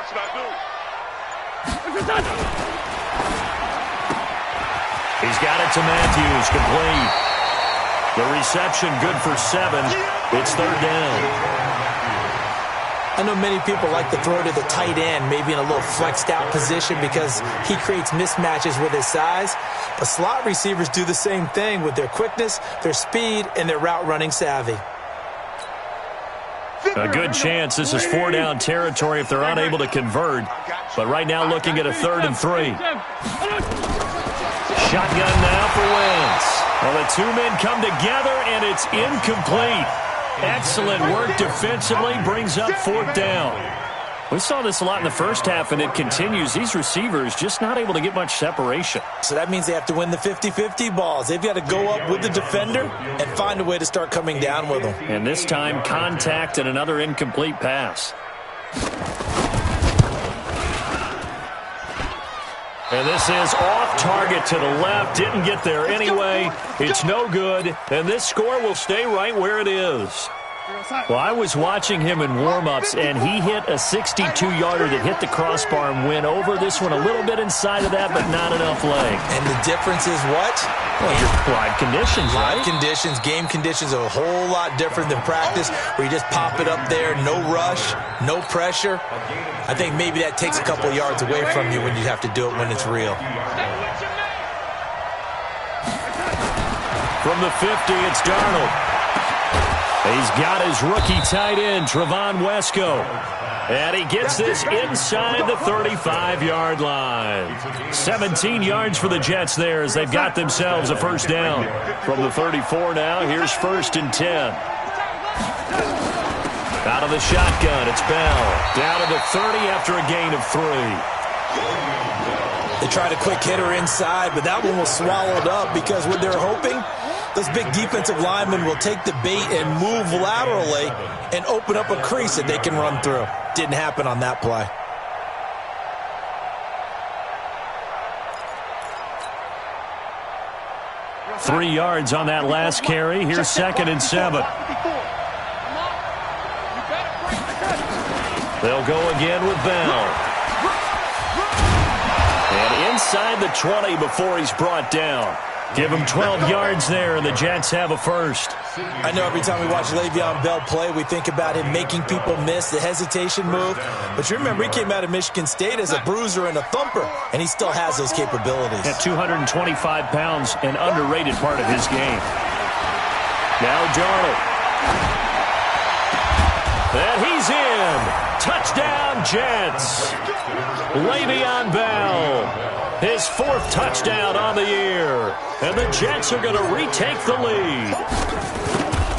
He's got it to Matthews, complete. The reception good for 7. It's third down. I know many people like to throw to the tight end, maybe in a little flexed out position because he creates mismatches with his size. But slot receivers do the same thing with their quickness, their speed, and their route running savvy. A good chance this is 4-down territory if they're unable to convert. But right now looking at a 3rd and 3. Shotgun now for Wentz. Well, the two men come together, and it's incomplete. Excellent work defensively, brings up 4th down. We saw this a lot in the first half, and it continues. These receivers just not able to get much separation. So that means they have to win the 50-50 balls. They've got to go up with the defender and find a way to start coming down with them. And this time, contact and another incomplete pass. And this is off target to the left. Didn't get there anyway. It's no good. And this score will stay right where it is. Well, I was watching him in warm-ups, and he hit a 62-yarder that hit the crossbar and went over. This one a little bit inside of that, but not enough leg. And the difference is what? Well, your live conditions, right? Live conditions, game conditions are a whole lot different than practice, where you just pop it up there, no rush, no pressure. I think maybe that takes a couple yards away from you when you have to do it when it's real. From the 50, it's Darnold. He's got his rookie tight end, Trevon Wesco. And he gets this inside the 35-yard line. 17 yards for the Jets there as they've got themselves a first down. From the 34 now, here's 1st and 10. Out of the shotgun, it's Bell. Down to the 30 after a gain of 3. They tried a quick hitter inside, but that one was swallowed up because what they're hoping, those big defensive linemen will take the bait and move laterally and open up a crease that they can run through. Didn't happen on that play. Three yards on that last carry. Here's 2nd and 7. They'll go again with Bell. And inside the 20 before he's brought down. Give him 12 yards there, and the Jets have a first. I know every time we watch Le'Veon Bell play, we think about him making people miss, the hesitation move. But you remember, he came out of Michigan State as a bruiser and a thumper, and he still has those capabilities. At 225 pounds, an underrated part of his game. Now Darnold. And he's in. Touchdown, Jets. Le'Veon Bell. His 4th touchdown on the year. And the Jets are going to retake the lead.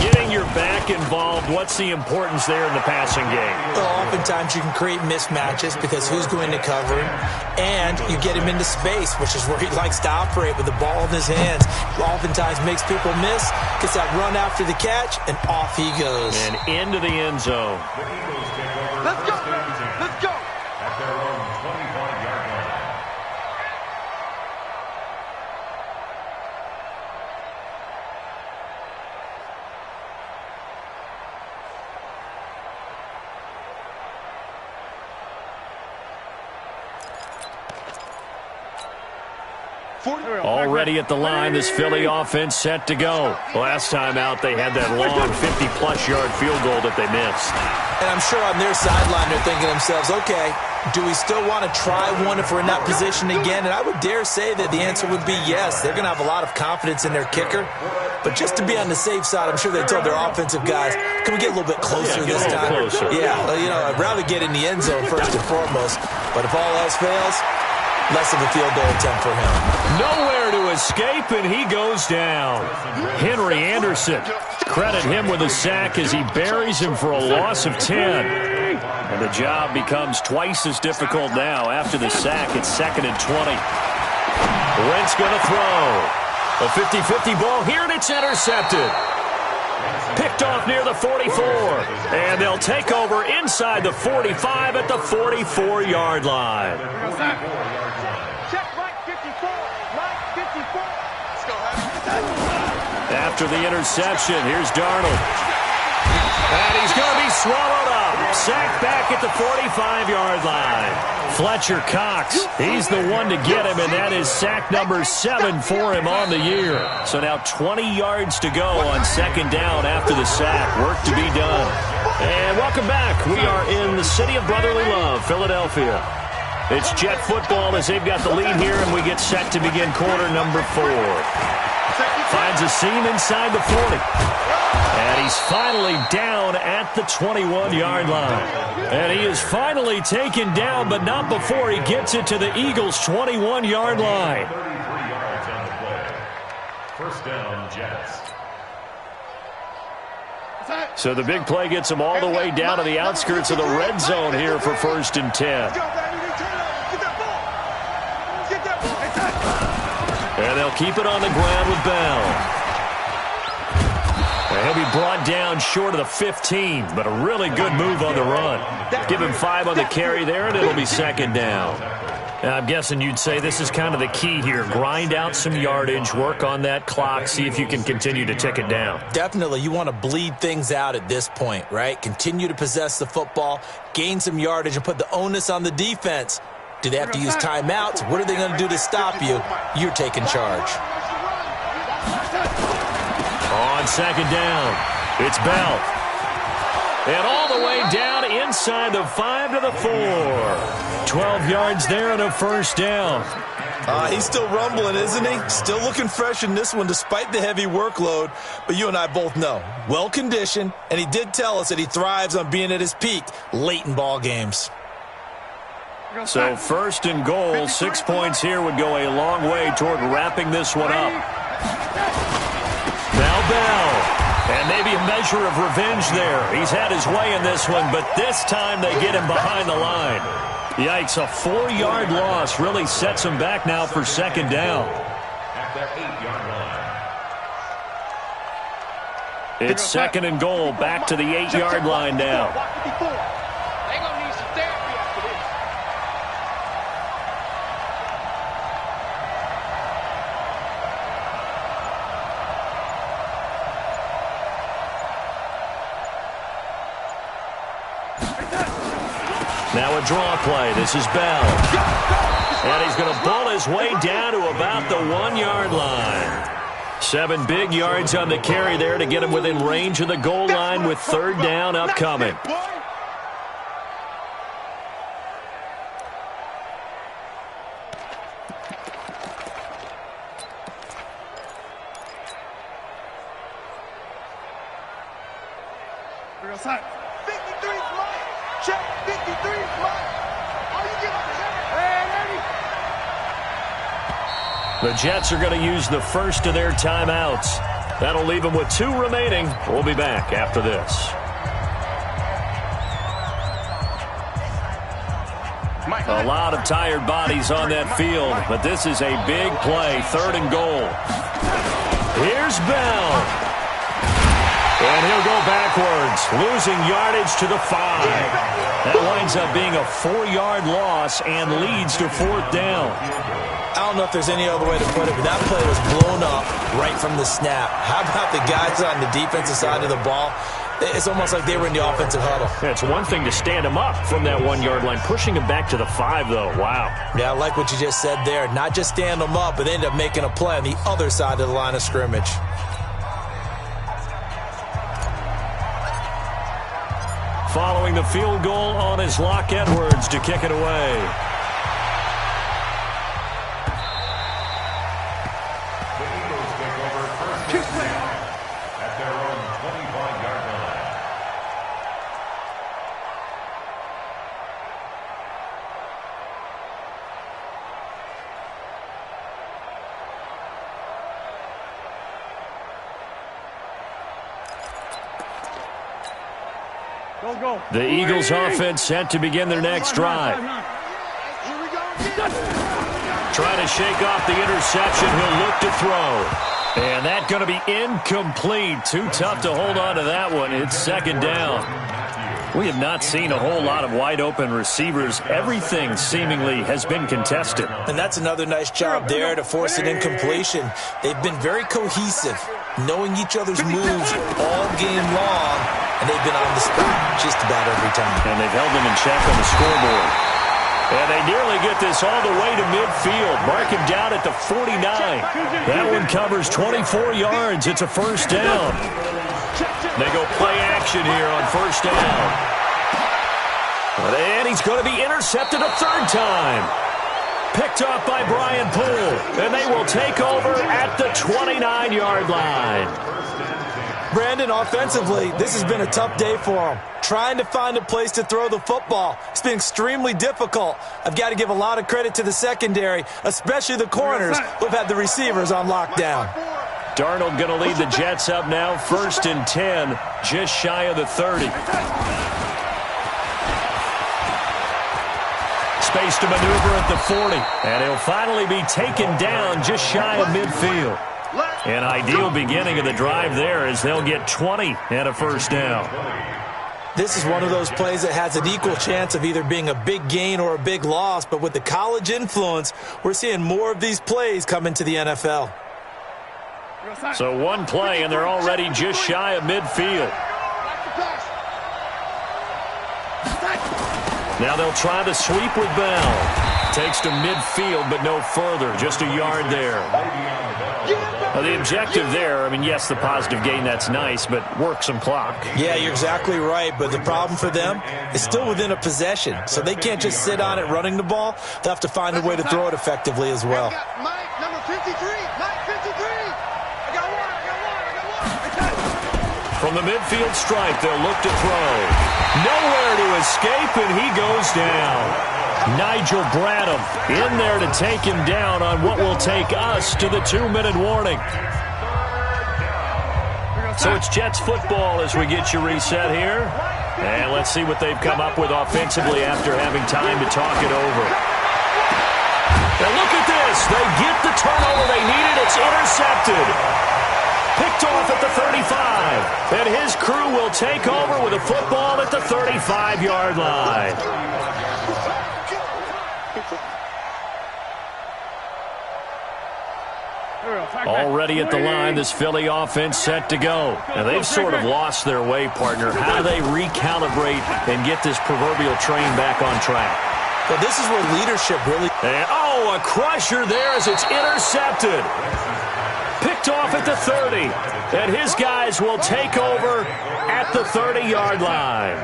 Getting your back involved, what's the importance there in the passing game? Well, oftentimes you can create mismatches because who's going to cover him? And you get him into space, which is where he likes to operate with the ball in his hands. Oftentimes makes people miss, gets that run after the catch, and off he goes. And into the end zone. Let's go! Let's go! Already at the line, this Philly offense set to go. Last time out, they had that long 50-plus yard field goal that they missed. And I'm sure on their sideline, they're thinking to themselves, okay, do we still want to try one if we're in that position again? And I would dare say that the answer would be yes. They're going to have a lot of confidence in their kicker. But just to be on the safe side, I'm sure they told their offensive guys, can we get a little bit closer this time? Closer. Yeah, you know, I'd rather get in the end zone first and foremost. But if all else fails, less of a field goal attempt for him. Nowhere to escape, and he goes down. Henry Anderson, credit him with a sack as he buries him for a loss of 10. And the job becomes twice as difficult now. After the sack, it's 2nd and 20. Wentz going to throw. A 50-50 ball here, and it's intercepted. Picked off near the 44. And they'll take over inside the 45 at the 44-yard line. After the interception, here's Darnold. And he's going to be swallowed up. Sacked back at the 45-yard line. Fletcher Cox, he's the one to get him, and that is sack number 7 for him on the year. So now 20 yards to go on second down after the sack. Work to be done. And welcome back. We are in the city of brotherly love, Philadelphia. It's Jet football as they've got the lead here, and we get set to begin quarter number 4. Finds a seam inside the 40. And he's finally down at the 21-yard line. And he is finally taken down, but not before he gets it to the Eagles' 21-yard line. 33 yards on the play. First down, Jets. So the big play gets him all the way down to the outskirts of the red zone here for 1st and 10. And they'll keep it on the ground with Bell. He'll be brought down short of the 15, but a really good move on the run. Give him 5 on the carry there, and it'll be second down. I'm guessing you'd say this is kind of the key here. Grind out some yardage, work on that clock, see if you can continue to tick it down. Definitely. You want to bleed things out at this point, right? Continue to possess the football, gain some yardage, and put the onus on the defense. Do they have to use timeouts? What are they going to do to stop you? You're taking charge. On second down, it's Bell. And all the way down inside the 5 to the 4. 12 yards there and a first down. He's still rumbling, isn't he? Still looking fresh in this one despite the heavy workload. But you and I both know, well-conditioned, and he did tell us that he thrives on being at his peak late in ball games. So 1st and goal, 6 points here would go a long way toward wrapping this one up. Now Bell. And maybe a measure of revenge there. He's had his way in this one, but this time they get him behind the line. Yikes, a 4-yard loss really sets him back now for second down. At their 8-yard line. It's second and goal, back to the 8-yard line now. Now a draw play. This is Bell. And he's going to bull his way down to about the 1-yard line. 7 big yards on the carry there to get him within range of the goal line with third down upcoming. The Jets are going to use the first of their timeouts. That'll leave them with 2 remaining. We'll be back after this. A lot of tired bodies on that field, but this is a big play, 3rd and goal. Here's Bell. And he'll go backwards, losing yardage to the 5. That winds up being a 4-yard loss and leads to 4th down. I don't know if there's any other way to put it, but that play was blown up right from the snap. How about the guys on the defensive side of the ball? It's almost like they were in the offensive huddle. Yeah, it's one thing to stand him up from that 1-yard line. Pushing him back to the 5, though. Wow. Yeah, I like what you just said there. Not just stand them up, but end up making a play on the other side of the line of scrimmage. Following the field goal on his Locke Edwards to kick it away. The Eagles offense set to begin their next drive. Trying to shake off the interception. He'll look to throw. And that's going to be incomplete. Too tough to hold on to that one. It's second down. We have not seen a whole lot of wide-open receivers. Everything seemingly has been contested. And that's another nice job there to force an incompletion. They've been very cohesive, knowing each other's moves all game long, and they've been on the spot just about every time. And they've held them in check on the scoreboard. And they nearly get this all the way to midfield. Mark him down at the 49. That one covers 24 yards. It's a first down. They go play action here on first down. And he's going to be intercepted a third time. Picked off by Brian Poole. And they will take over at the 29-yard line. Brandon, offensively, this has been a tough day for him. Trying to find a place to throw the football. It's been extremely difficult. I've got to give a lot of credit to the secondary, especially the corners who've had the receivers on lockdown. Darnold going to lead the Jets up now, 1st and 10, just shy of the 30. Space to maneuver at the 40, and he'll finally be taken down just shy of midfield. An ideal beginning of the drive there as they'll get 20 and a first down. This is one of those plays that has an equal chance of either being a big gain or a big loss, but with the college influence, we're seeing more of these plays come into the NFL. So one play, and they're already just shy of midfield. Now they'll try the sweep with Bell. Takes to midfield, but no further. Just a yard there. The objective there, I mean, yes, the positive gain, that's nice, but work some clock. Yeah, you're exactly right, but the problem for them is still within a possession, so they can't just sit on it running the ball. They'll have to find a way to throw it effectively as well. Mike, number 53. Mike, 53. I got one. From the midfield stripe, they'll look to throw. Nowhere to escape, and he goes down. Nigel Bradham in there to take him down on what will take us to the 2-minute warning. So it's Jets football as we get you reset here. And let's see what they've come up with offensively after having time to talk it over. And look at this. They get the turnover they needed. It's intercepted. Picked off at the 35. And his crew will take over with a football at the 35-yard line. Already at the line, this Philly offense set to go. And they've sort of lost their way, partner. How do they recalibrate and get this proverbial train back on track? Well, this is where leadership really... And, a crusher there as it's intercepted. Picked off at the 30. And his guys will take over at the 30-yard line.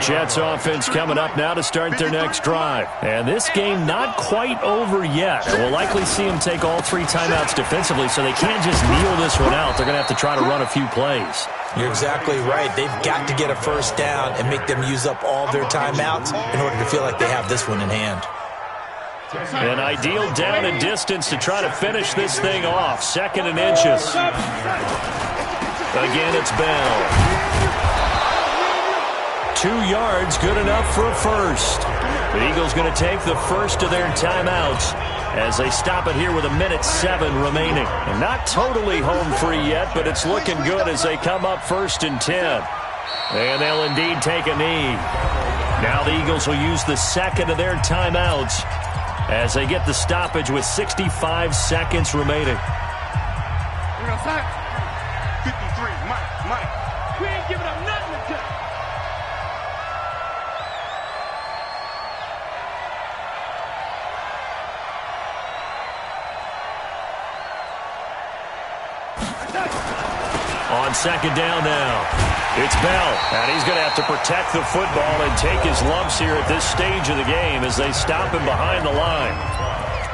Jets offense coming up now to start their next drive. And this game not quite over yet. We'll likely see them take all 3 timeouts defensively, so they can't just kneel this one out. They're going to have to try to run a few plays. You're exactly right. They've got to get a first down and make them use up all their timeouts in order to feel like they have this one in hand. An ideal down and distance to try to finish this thing off. 2nd and inches. Again, it's Bell. 2 yards, good enough for a first. The Eagles going to take the first of their timeouts as they stop it here with 1:07 remaining. And not totally home free yet, but it's looking good as they come up 1st and 10. And they'll indeed take a knee. Now the Eagles will use the 2nd of their timeouts as they get the stoppage with 65 seconds remaining. 53, Mike. We ain't giving up nothing to them. On 2nd down now, it's Bell, and he's going to have to protect the football and take his lumps here at this stage of the game as they stop him behind the line.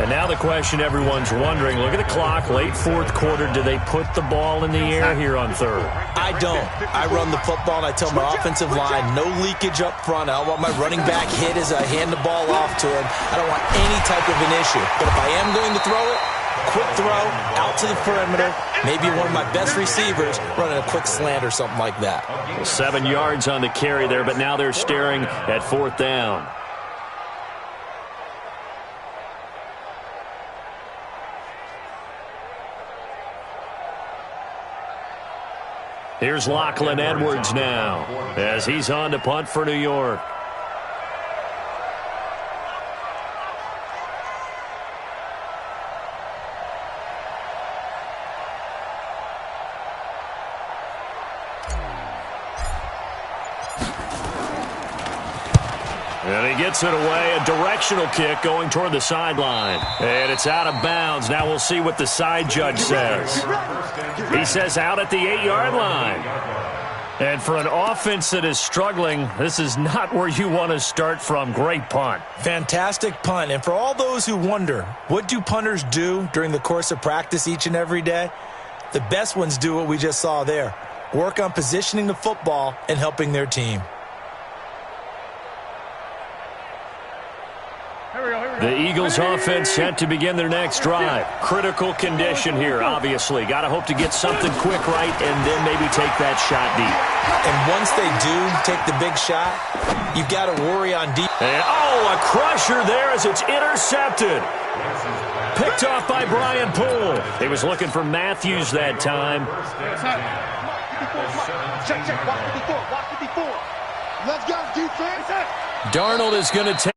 And now the question everyone's wondering, look at the clock, late 4th quarter, do they put the ball in the air here on 3rd? I don't. I run the football, and I tell my offensive line, no leakage up front. I don't want my running back hit as I hand the ball off to him. I don't want any type of an issue. But if I am going to throw it, quick throw, out to the perimeter, maybe one of my best receivers running a quick slant or something like that. 7 yards on the carry there, but now they're staring at 4th down. Here's Lachlan Edwards now as he's on to punt for New York. And He gets it away, a directional kick going toward the sideline. And it's out of bounds. Now we'll see what the side judge says. He says out at the 8-yard line. And for an offense that is struggling, this is not where you want to start from. Great punt. Fantastic punt. And for all those who wonder, what do punters do during the course of practice each and every day? The best ones do what we just saw there. Work on positioning the football and helping their team. The Eagles offense set to begin their next drive. Critical condition here, obviously. Got to hope to get something quick right and then maybe take that shot deep. And once they do take the big shot, you've got to worry on deep. And, a crusher there as it's intercepted. Picked off by Brian Poole. He was looking for Matthews that time. Check. Watch 54. Let's go, defense. Darnold is going to take